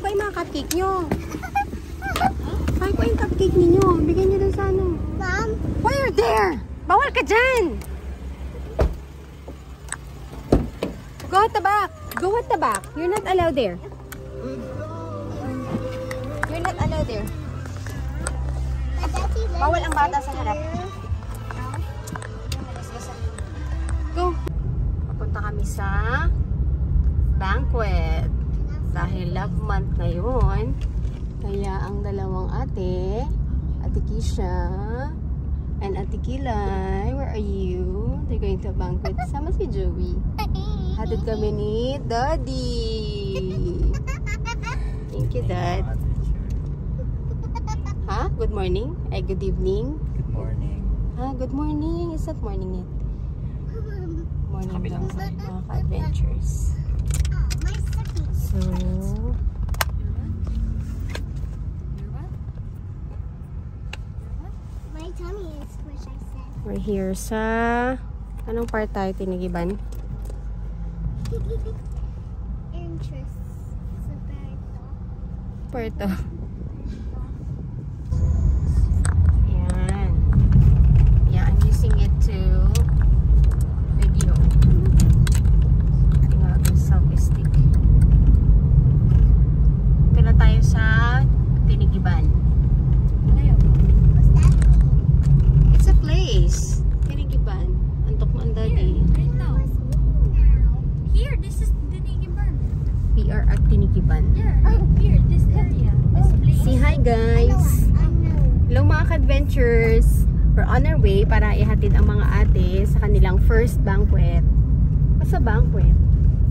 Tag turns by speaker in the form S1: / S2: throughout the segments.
S1: pa yung mga cupcake nyo. Kain pa yung cupcake ninyo. Bigyan nyo dun sa ano.
S2: Mom?
S1: Why are you there? Bawal ka dyan. Go at the back. Go at the back. You're not allowed there. You're not allowed there. Bawal ang bata sa harap. Go. Papunta kami sa banquet. Dahil love month ngayon. Kaya ang dalawang ate, Ate Kisha and Ate Kilay, where are you? They're going to a banquet. Sama si Joey. Hatid kami ni Daddy. Thank you, Dad. Ha? Good morning? Ay, good evening?
S3: Good morning.
S1: Ah, good morning. It's not morning yet. Morning lang sa mga ka-adventures. So,
S2: My tummy is squish, I said.
S1: we're here sa... Anong part tayo tinigiban?
S2: Interest.
S1: Puerto. Yan. Yeah, I'm using it to video. Tingnan ko sa selfie stick. Ito na tayo sa Tinigiban.
S2: What's that?
S1: It's a place. Tinigiban. Antok mo ang Daddy.
S4: Right now. Here, this is Tinigiban.
S1: We are at Tinigiban.
S4: Yeah, here, this area. This place.
S1: Say hi guys!
S2: I know.
S1: Hello mga ka-adventures! We're on our way para ihatid ang mga ate sa kanilang first banquet. What's a banquet?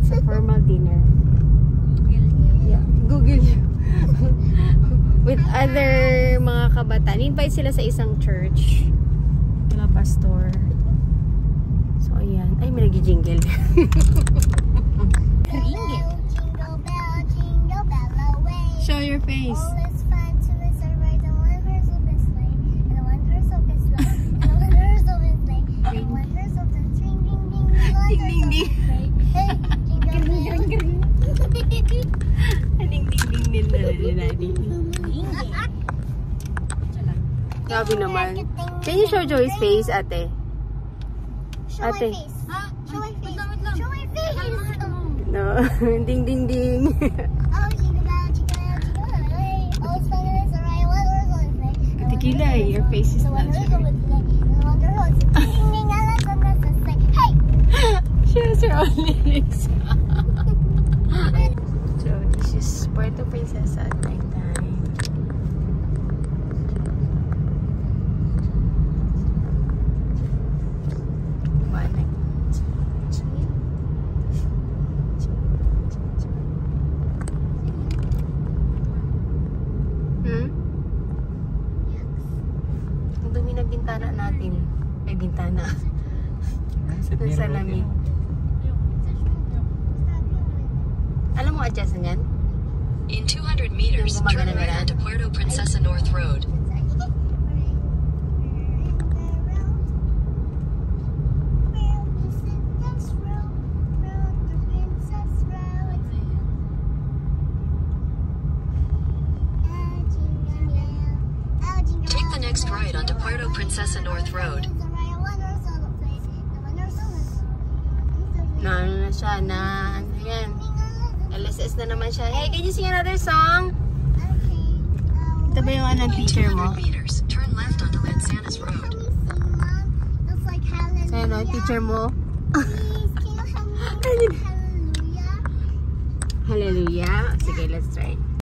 S1: It's a formal dinner. Yeah, Google nyo. With other mga kabataan. Invite sila sa isang church. Wala pastor. So ayan. Ay, may nag-jingle.
S2: Jingle bell, jingle bell away.
S1: Show your face.
S2: All is fun to the sunrise, and one horse will be sleigh, and one horse will be slow, and one horse will be sleigh, and one horse will be ding ding ding,
S1: Ding, ding, ding.
S2: Hey, jingle bell.
S1: Ding ding ding din na Daddy. Grabe naman. Can you show Joey's face, ate?
S2: Show my
S1: Ate.
S2: face.
S4: Ha?
S2: Show my face.
S4: Wait lang.
S2: Show my face.
S1: No. Ding ding ding.
S2: Oh, jingle bell, hey. All is fun to the sunrise, one horse will be sleigh.
S1: Ate Kilay, your face is
S2: The
S1: not
S2: one horse will
S1: straight.
S2: be sleigh, and one horse will be ding ding, and the sleigh. Hey.
S1: She has her own lyrics. So, this is Puerto Princesa at night time. Ang dumi na bintana natin. May bintana. Ang salamin. Alam mo adjustan yan?
S5: In 200 meters,
S1: Yung
S5: turn
S1: gumagana
S5: right
S1: na.
S5: onto Puerto Princesa North Road. Take the next right onto Puerto Princesa North Road.
S1: Na ano na siya, na ano yan. LSS na naman siya. Hey, can you sing another song? Ito ba yung anong
S5: In
S1: teacher mo?
S5: 200 meters, turn left onto Lanzanas Road.
S1: So, ano, teacher mo? Hallelujah. Sige, let's try.